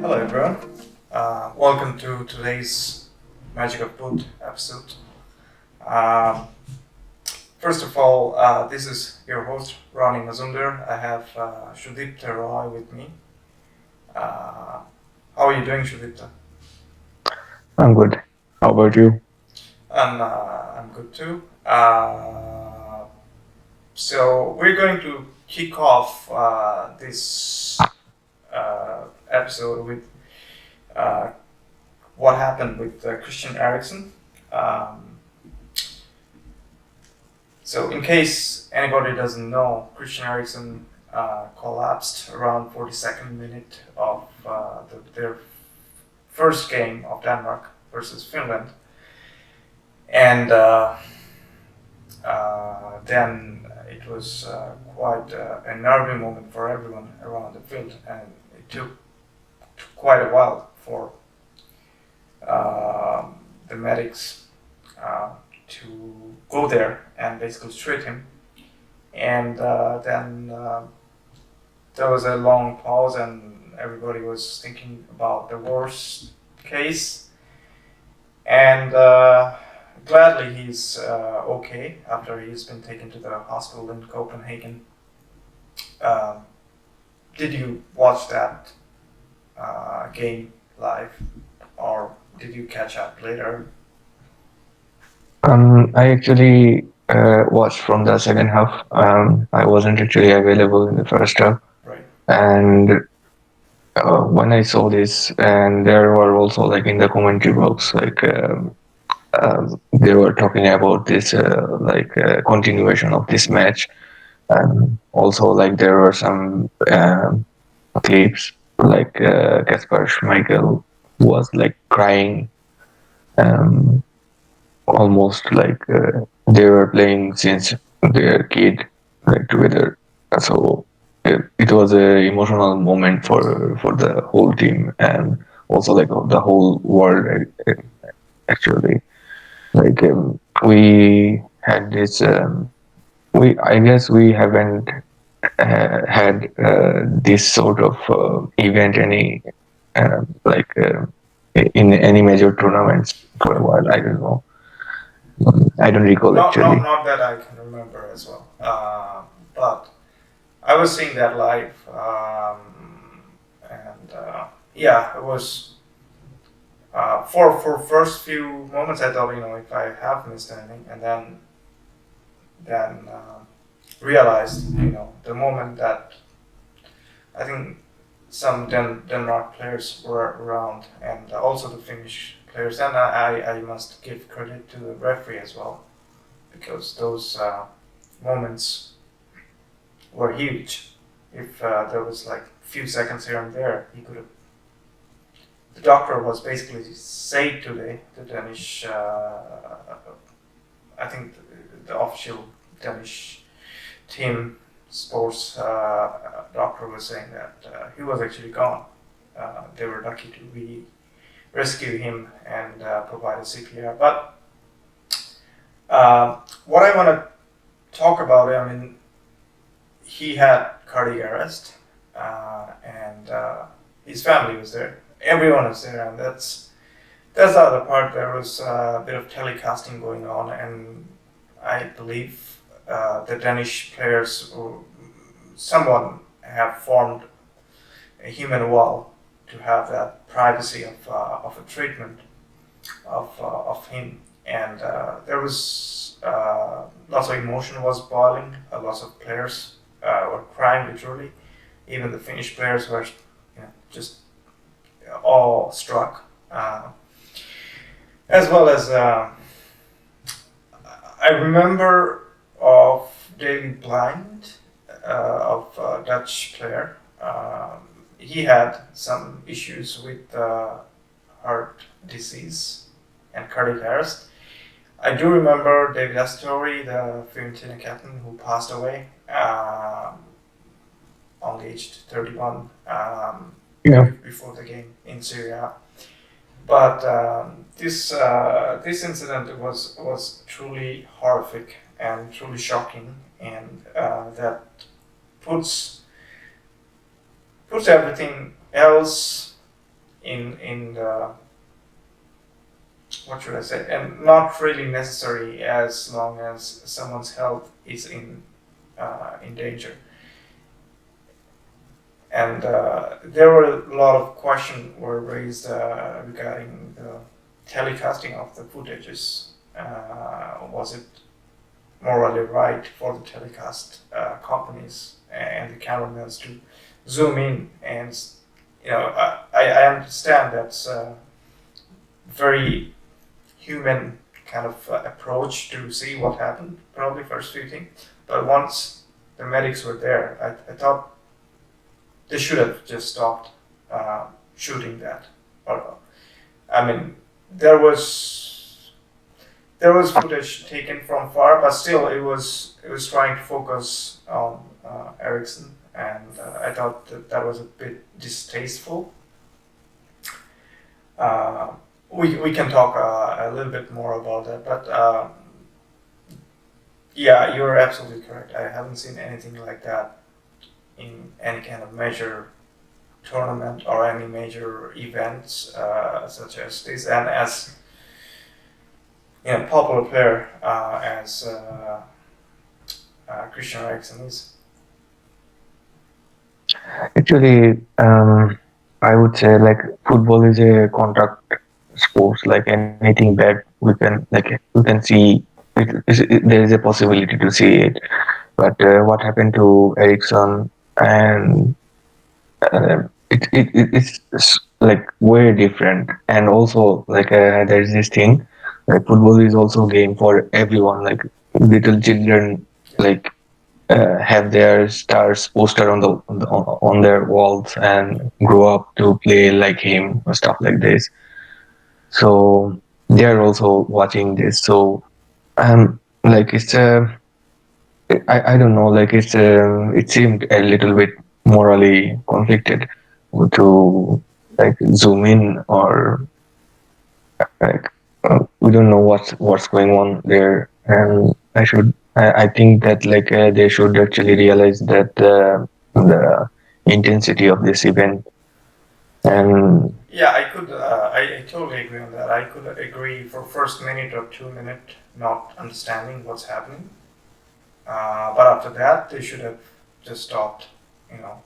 Hello everyone, welcome to today's Magic of Food episode. Um, First of all, this is your host Rony Mazumder. I have Sudipta and Rony with me. How are you doing, Sudipta? I'm good. How about you? I'm good too. So we're going to kick off this episode with uh, what happened with Christian Eriksen. Um, So, in case anybody doesn't know, Christian Eriksen collapsed around 42nd minute of their first game of Denmark versus Finland, and then it was quite a nervy moment for everyone around the field, and it took quite a while for uh, the medics uh, to go there and basically treat him. And then there was a long pause, and everybody was thinking about the worst case. And gladly, he's okay after he's been taken to the hospital in Copenhagen. Um, did you watch that game live, or did you catch up later? I actually watched from the second half. I wasn't actually available in the first half, Right. and when I saw this, and there were also like in the commentary box, they were talking about this continuation of this match, and also like there were some clips like Kasper Schmeichel was like crying. Um, Almost like they were playing since their kid like together. So it was a emotional moment for the whole team and also like of the whole world actually. Like we had this. We I guess we haven't had this sort of event in any major tournaments for a while. I don't know. I don't recall actually. Not that I can remember as well. But I was seeing that live, and yeah, it was for first few moments I thought, if I have missed anything, and then realized, the moment that I think some Denmark players were around, and also the Finnish players, and I must give credit to the referee as well, because those moments were huge. If there was like few seconds here and there, he could have. The doctor was basically saved today. The Danish, I think, the official Danish team sports doctor was saying that he was actually gone. They were lucky to rescue him and provide a CPR. But what I want to talk about, I mean, he had cardiac arrest, and his family was there. Everyone was there, and that's the other part. There was a bit of telecasting going on, and I believe the Danish players, someone have formed a human wall to have that privacy of a treatment of him, and there was lots of emotion was boiling. Lots of players were crying literally. Even the Finnish players were, just awe struck, as well as I remember of Daily Blind, of a Dutch player. He had some issues with heart disease and cardiac arrest. I do remember David Astori, the Fiorentina captain, who passed away, only aged 31, Yeah. before the game in Syria. But this incident was truly horrific and truly shocking, and that puts everything else in the, what should I say, and not really necessary as long as someone's health is in danger. And there were a lot of questions were raised regarding the telecasting of the footages. Was it morally right for the telecast companies and the cameramen to zoom in? And I understand that's a very human kind of approach to see what happened, probably first shooting. But once the medics were there, I thought they should have just stopped shooting that. Or, I mean, there was footage taken from far, but still it was trying to focus on Eriksen, and I thought that was a bit distasteful. We can talk a little bit more about that, but yeah, you're absolutely correct. I haven't seen anything like that in any kind of major tournament or any major events such as this, and as popular player as Christian Eriksen is. Actually, I would say like football is a contact sports. Like anything bad, we can see there is a possibility to see it. But what happened to Ericsson, and it's like way different. And also like there's this thing, like football is also a game for everyone. Like little children, like have their stars poster on their walls and grow up to play like him or stuff like this. So they are also watching this. So like it's a I don't know, like it seemed a little bit morally conflicted to like zoom in, or like we don't know what's going on there. And I think that like they should actually realize that the intensity of this event. And Yeah, I totally agree on that. I could agree for first minute or 2 minute not understanding what's happening, but after that they should have just stopped,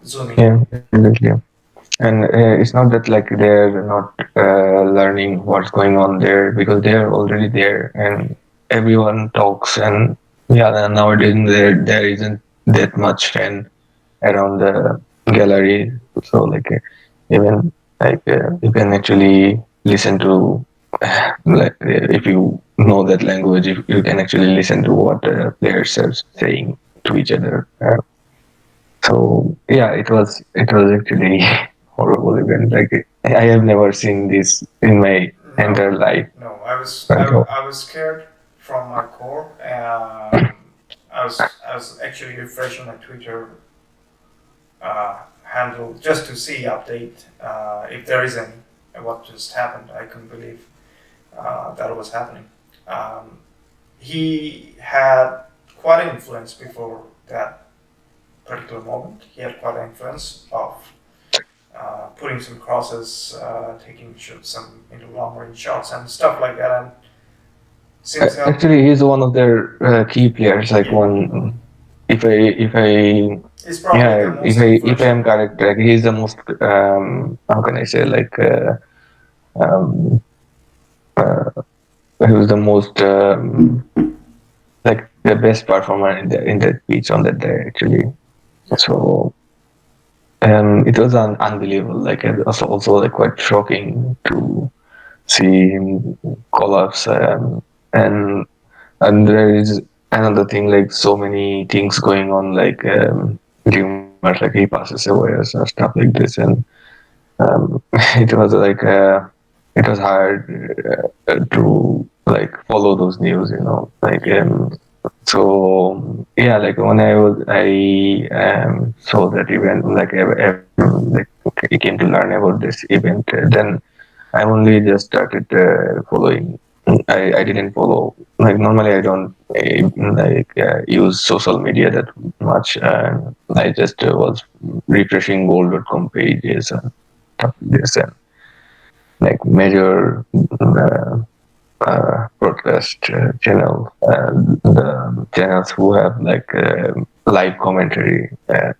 zooming yeah, in. absolutely. And it's not that like they're not learning what's going on there, because they're already there and everyone talks. And yeah, and nowadays there isn't that much fan around the gallery. So like even like you can actually listen to like if you know that language, if you can actually listen to what the players are saying to each other. So yeah, it was actually horrible event. Like I have never seen this in my No, entire life. no, So I was scared from my core. I was actually refreshing my Twitter handle just to see update if there is any what just happened. I couldn't believe that was happening. Um, he had quite an influence before that particular moment. He had quite an influence of putting some crosses, taking some long range shots and stuff like that. And since actually, he's one of their key players. Like yeah, one, if I he's probably the yeah, most if I influential. am correct, like he's the most how can I say, like um, uh, he was the most like the best performer in that pitch on that day actually. Yeah, So it was unbelievable. Like it was also like quite shocking to see him collapse. And there is another thing, like so many things going on, like rumors like he passes away or stuff like this. And it was like it was hard to like follow those news, like yeah, so yeah, like when I saw that event, like like I came to learn about this event, then I only just started following. I didn't follow, like normally I don't use social media that much. I just was refreshing gold.com pages and stuff like this. like major broadcast channel, the channels who have like live commentary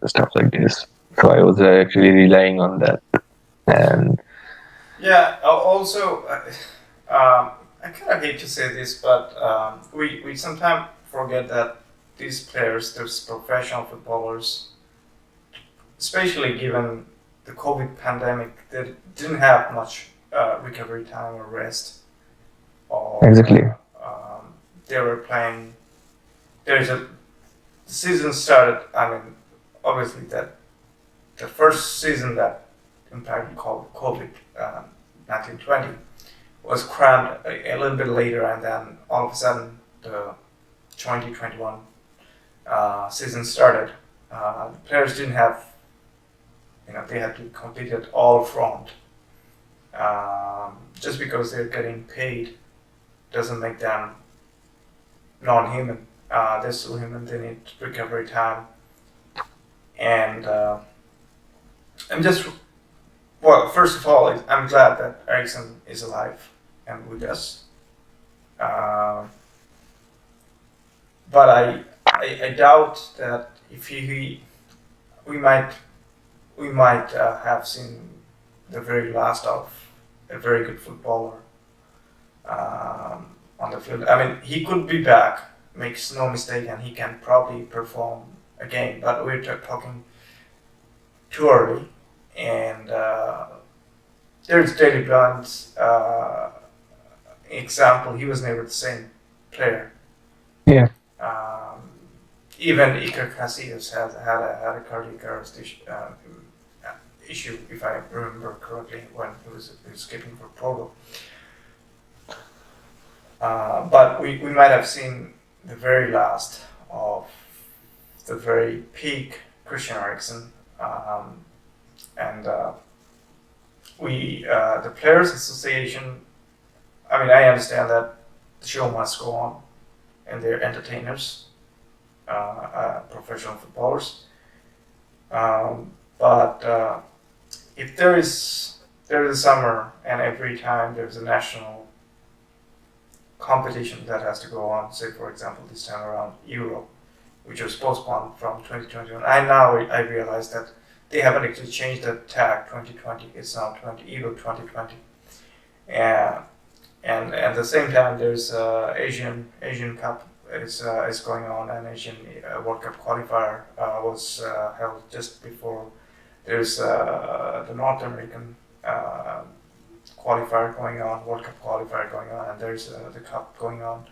stuff like this. So I was actually relying on that, and Yeah. Also, I kind of hate to say this, but we sometimes forget that these players, these professional footballers, especially given the COVID pandemic, they didn't have much recovery time or rest. Or exactly, they were playing. There's a the season started. I mean, obviously that the first season that impacted COVID 1920 was crammed a little bit later, and then all of a sudden the 2021 season started. The players didn't have, they had to compete at all front. Just because they're getting paid doesn't make them non-human. They're still human. They need recovery time, and I'm just first of all, I'm glad that Eriksen is alive and with us. Uh, but I doubt that if we might have seen the very last of a very good footballer on the field. I mean, he could be back, makes no mistake, and he can probably perform again. But we're talking too early, and there's Daley Blunt's example. He was never the same player. yeah. Even Iker Casillas had a cardiac arrest issue, if I remember correctly, when he was skipping for Porto. But we might have seen the very last of the very peak Christian Eriksen, and the Players Association. I mean, I understand that the show must go on, and they're entertainers, professional footballers. But if there is a summer, and every time there's a national competition that has to go on, say for example this time around Euro, which was postponed from 2021. I realize that they haven't actually changed the tag 2020. It's now Euro 2020. And at the same time, there's Asian Cup is going on, and Asian World Cup qualifier was held just before. There's the North American qualifier going on, World Cup qualifier going on, and there's the Cup going on,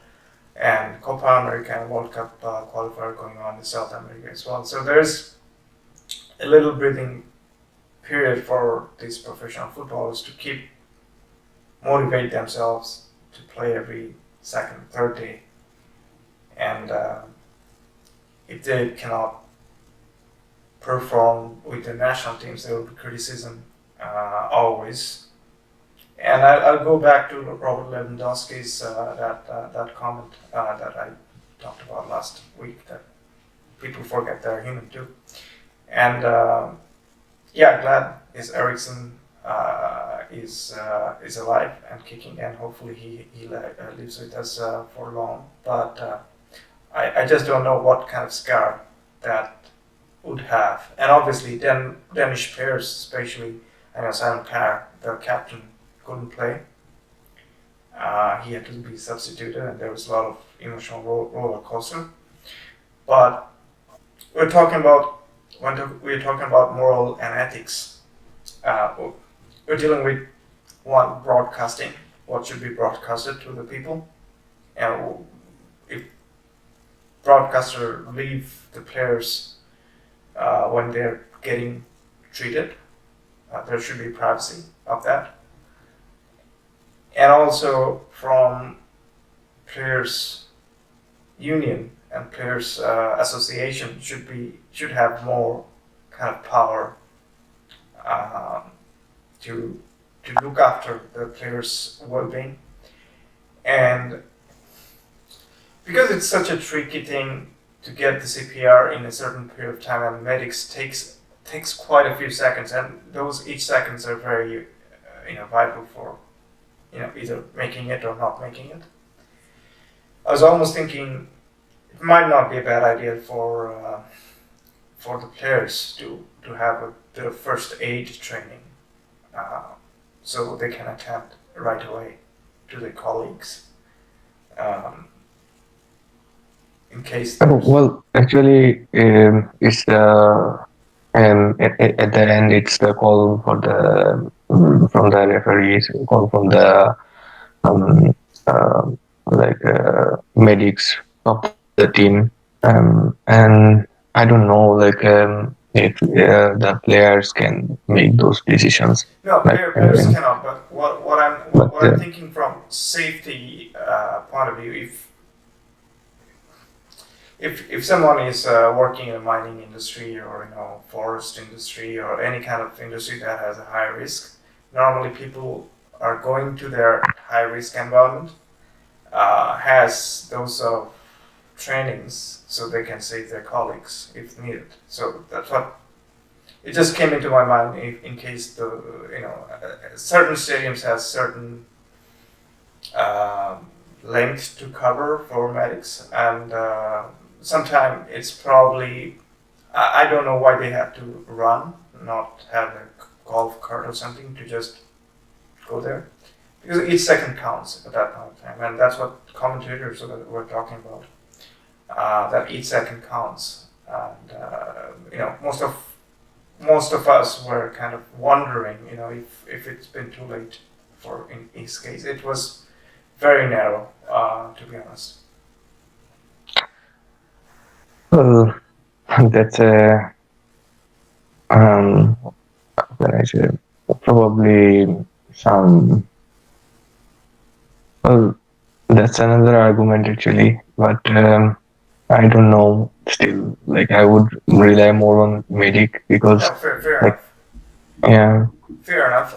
and Copa America and World Cup qualifier going on in South America as well. So there's a little breathing period for these professional footballers to motivate themselves to play every second, third day. And if they cannot perform with the national teams, there will be criticism always. And I'll go back to Robert Lewandowski's that comment that I talked about last week, that people forget they're human too. And glad Eriksen is alive and kicking, and hopefully he lives with us for long. But I just don't know what kind of scar that would have. And obviously, Danish players, especially, I know Simon Kjær, the captain, couldn't play. He had to be substituted, and there was a lot of emotional roller coaster. But we're talking about moral and ethics. We're dealing with broadcasting, what should be broadcasted to the people, and if broadcasters leave the players when they're getting treated, there should be privacy of that. And also from players' union and players' association should have more kind of power to look after the players' well-being. And because it's such a tricky thing to get the CPR in a certain period of time, and medics takes quite a few seconds, and those each seconds are very vital for either making it or not making it. I was almost thinking it might not be a bad idea for the players to have a bit of first aid training, uh, so they can attend right away to their colleagues, um, in case there's. Well, actually, it's at the end, it's the call for the from the referees, call from the um, uh, medics of the team, and I don't know if the players can make those decisions. No, Like, players cannot. But what I'm but what I'm thinking from safety point of view, if someone is working in a mining industry or forest industry or any kind of industry that has a high risk, normally people are going to their high risk environment, has those sort of trainings so they can save their colleagues if needed. So that's what it just came into my mind in case certain stadiums has certain length to cover for medics, and sometimes it's probably I don't know why they have to run, not have a golf cart or something to just go there, because each second counts at that point of time, and that's what commentators were talking about. That each second counts, and most of us were kind of wondering, if it's been too late for in his case. It was very narrow, to be honest. well, that's a what I say, probably some. Well, that's another argument actually, but I don't know. Still, like I would rely more on medic because, No, fair like, enough. yeah, Fair enough.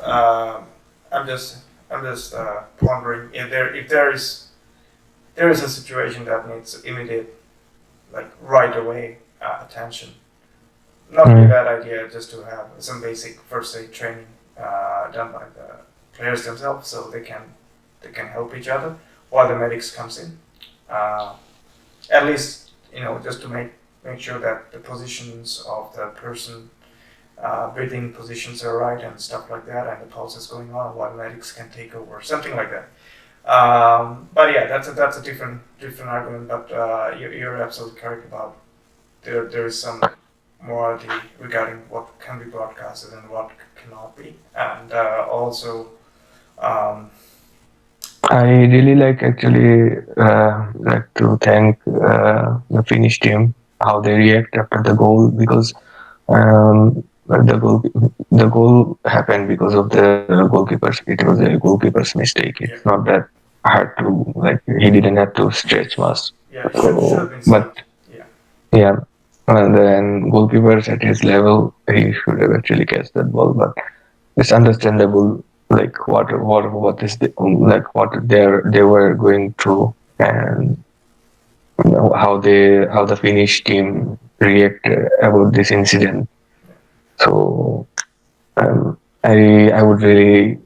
I'm just pondering if there is a situation that needs immediate, like right away attention. Not be a mm, bad idea just to have some basic first aid training done by the players themselves, so they can help each other while the medics comes in. Uh, at least just to make sure that the positions of the person, breathing positions are right and stuff like that, and the pulse is going on while medics can take over, something like that. But yeah, that's a different argument. But you're absolutely correct about there is some morality regarding what can be broadcasted and what cannot be, and also um, I really like to thank the Finnish team how they react after the goal because the goal happened because of the goalkeepers. It was a goalkeeper's mistake. It's yeah, not that hard to like. He didn't have to stretch much. yeah, should So, have been but saved. Yeah, yeah, and then goalkeepers at his level, he should have actually catch that ball. But it's understandable, like what is what they were going through, and how the Finnish team reacted about this incident. So I would really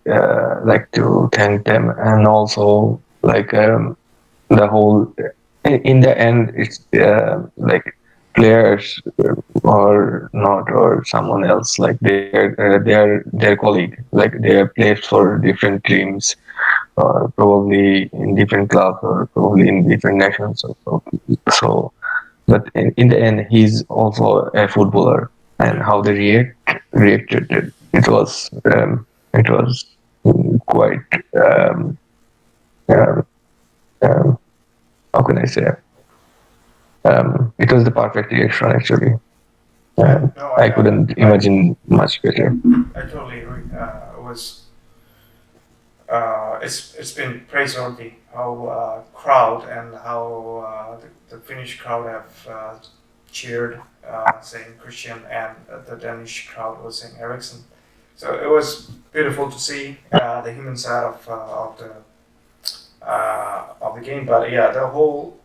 like to thank them, and also the whole. In the end, it's players or not or someone else like their colleague, like they are played for different teams or probably in different clubs or probably in different nations so but in the end he's also a footballer, and yeah. how they reacted it was quite um, um, um, how can I say, it was the perfect reaction actually. Yeah, uh, no, I couldn't imagine much better. I totally agree. It was it's been praiseworthy how crowd and how the Finnish crowd have cheered, saying Christian, and the Danish crowd was saying Eriksen. So it was beautiful to see the human side of the game. But yeah, the whole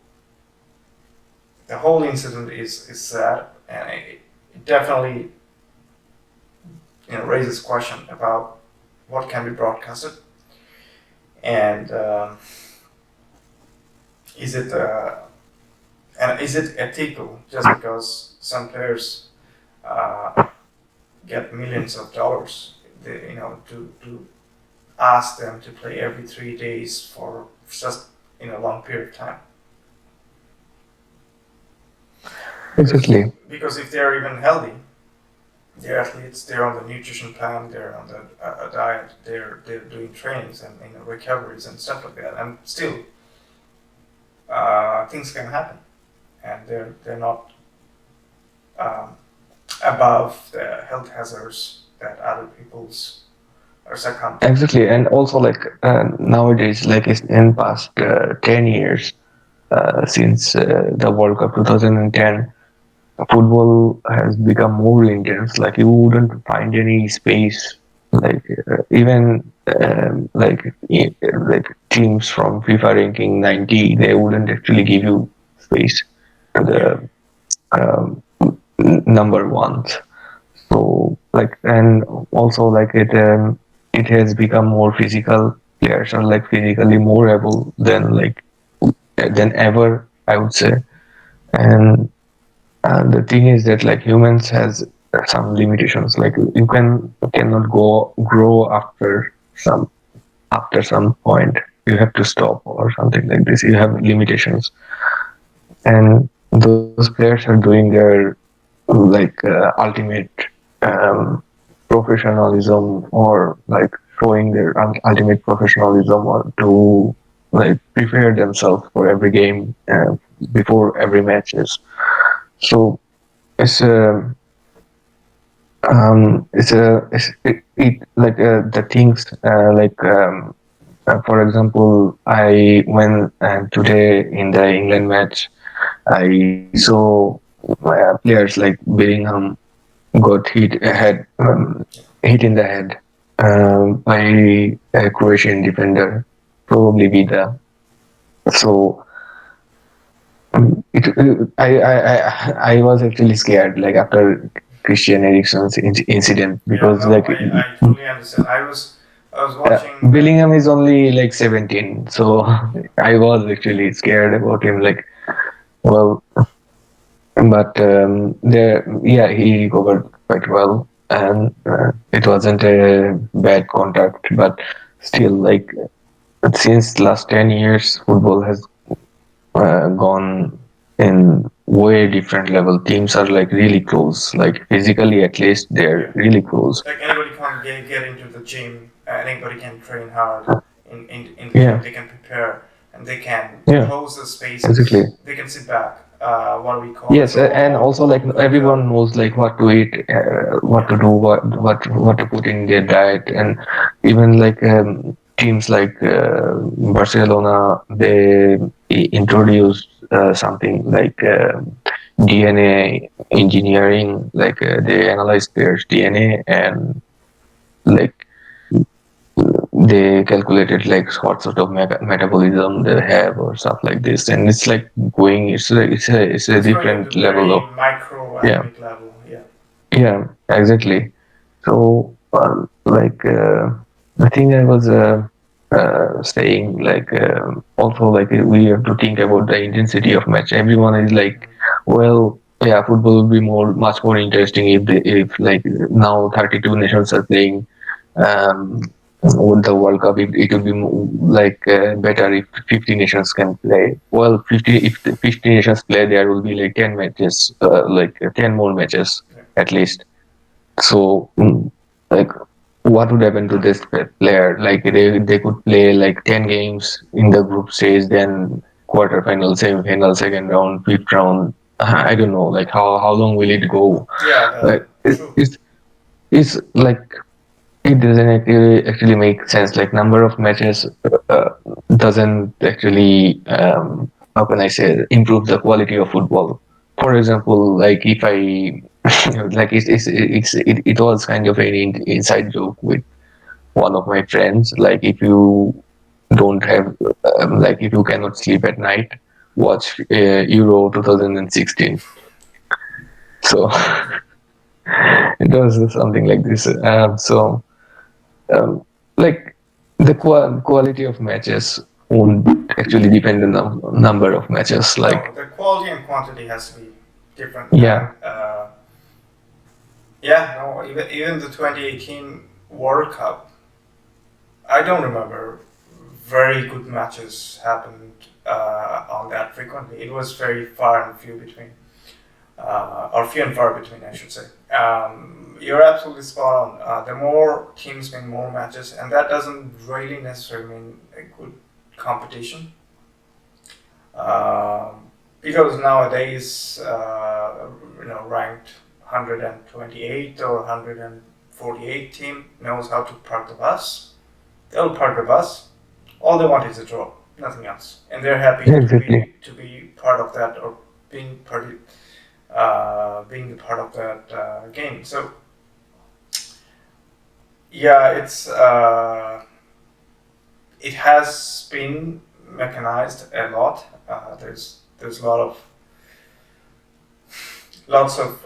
incident is sad, and it definitely raises question about what can be broadcasted, And is it ethical just because some players uh, get millions of dollars, to ask them to play every 3 days for just a long period of time? Because Exactly. because if they're even healthy, they're athletes. They're on the nutrition plan. They're on the diet. They're doing trainings and recoveries and stuff like that. And still, things can happen, and they're not um, above the health hazards that other people's are succumb to. Exactly, and also like nowadays, like it's in past 10 years since the World Cup 2010, football has become more intense. Like you wouldn't find any space, like even like teams from FIFA ranking 90, they wouldn't actually give you space to Yeah, the number ones. So like, and also like it has become more physical. Players are like physically more able than ever, I would say. And the thing is that like humans has some limitations. Like cannot go grow after some point. You have to stop or something like this. You have limitations, and those players are doing their ultimate um, professionalism, or like showing their ultimate professionalism, or to like prepare themselves for every game before every matches. So it's a it like the things for example, I when today in the England match I saw players like Bellingham got hit in the head by a Croatian defender, probably Vida. So I was actually scared like after Christian Eriksen's incident, yeah, because no, like I totally understand. I was watching the. Bellingham is only like 17, so I was actually scared about him. Like, well, but there, yeah, he recovered quite well, and it wasn't a bad contact. But still, like since last 10 years, football has gone in way different level. Teams are like really close, like physically at least they're Yeah, really close. like anybody can get into the gym. Anybody can train hard in the gym. Yeah, They can prepare and they can yeah, close the exactly. spaces. They can sit back. What do we call it? Yes, So and also like all good. everyone knows like what to eat, what Yeah, to do, what to put in their diet, and even like teams like Barcelona, they introduced something like DNA engineering, like they analyze players' DNA, and like they calculated like what sort of metabolism they have or stuff like this, and it's like going, it's a it's going into different level very of. Yeah, microatomic level. Yeah. yeah, exactly. So the thing I was saying, like also like we have to think about the intensity of match. Everyone is like, well, yeah, football would be much more interesting if like now 32 nations are playing um, with the World Cup. It would be like better if 50 nations can play. Well, 50 if the 50 nations play, there will be like 10 matches, like 10 more matches Yeah. at least. So, like, what would happen to this player? Like, they could play like 10 games in the group stage, then quarterfinal, semi-final, second round, fifth round. I don't know, like how long will it go? Yeah. Like, True. it's like it doesn't actually make sense. Like, number of matches doesn't actually how can I say, improve the quality of football. For example, like if I like it was kind of an inside joke with one of my friends. Like if you don't have like if you cannot sleep at night, watch Euro 2016. So it was something like this. So um, like the quality of matches won't actually depend on the number of matches. No, Like, the quality and quantity has to be different. yeah, And yeah, no, even the 2018 World Cup, I don't remember very good matches happened on that frequently. It was very far and few between, or few and far between, I should say. You're absolutely spot on. The more teams mean more matches, and that doesn't really necessarily mean a good competition. Because nowadays, ranked 128 or 148 team knows how to park the bus. They'll park the bus. All they want is a draw, nothing else, and they're happy exactly. to be part of that or being being a part of that game. So yeah, it has been mechanized a lot. There's lots of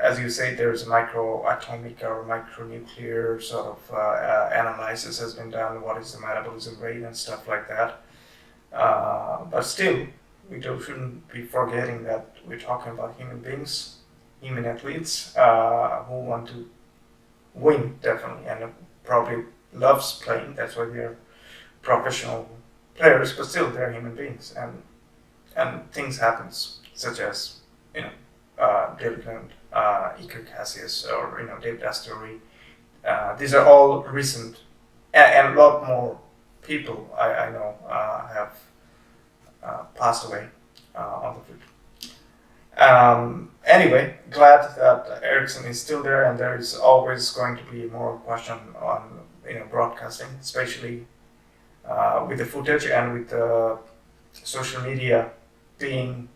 as you say, there's microatomic or micronuclear sort of analysis has been done. What is the metabolism rate and stuff like that. But still, shouldn't be forgetting that we're talking about human beings, human athletes who want to win definitely, and probably loves playing. That's why they're professional players, but still they're human beings, and things happens, such as David Lund, Iker Casillas, or David Astori. These are all recent, and a lot more people I know have passed away on the field. Anyway, glad that Eriksen is still there, and there is always going to be more question on broadcasting, especially with the footage and with the social media being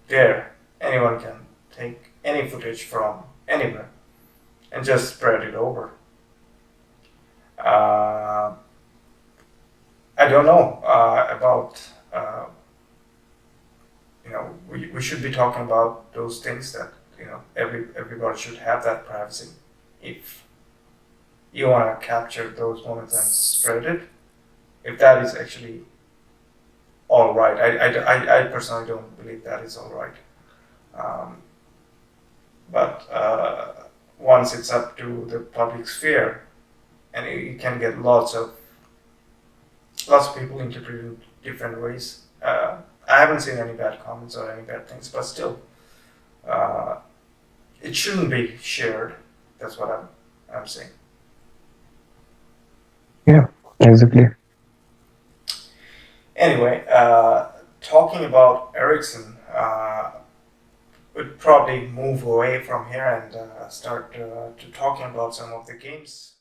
there. Anyone can take any footage from anywhere and just spread it over. I don't know about we should be talking about those things that everybody should have that privacy. If you want to capture those moments and spread it, if that is actually all right. I personally don't believe that is all right. But once it's up to the public sphere, and you can get lots of people interpreting different ways. I haven't seen any bad comments or any bad things, but still, it shouldn't be shared. That's what I'm saying. Yeah, exactly. Anyway, talking about Eriksen, we'd probably move away from here and start to talking about some of the games.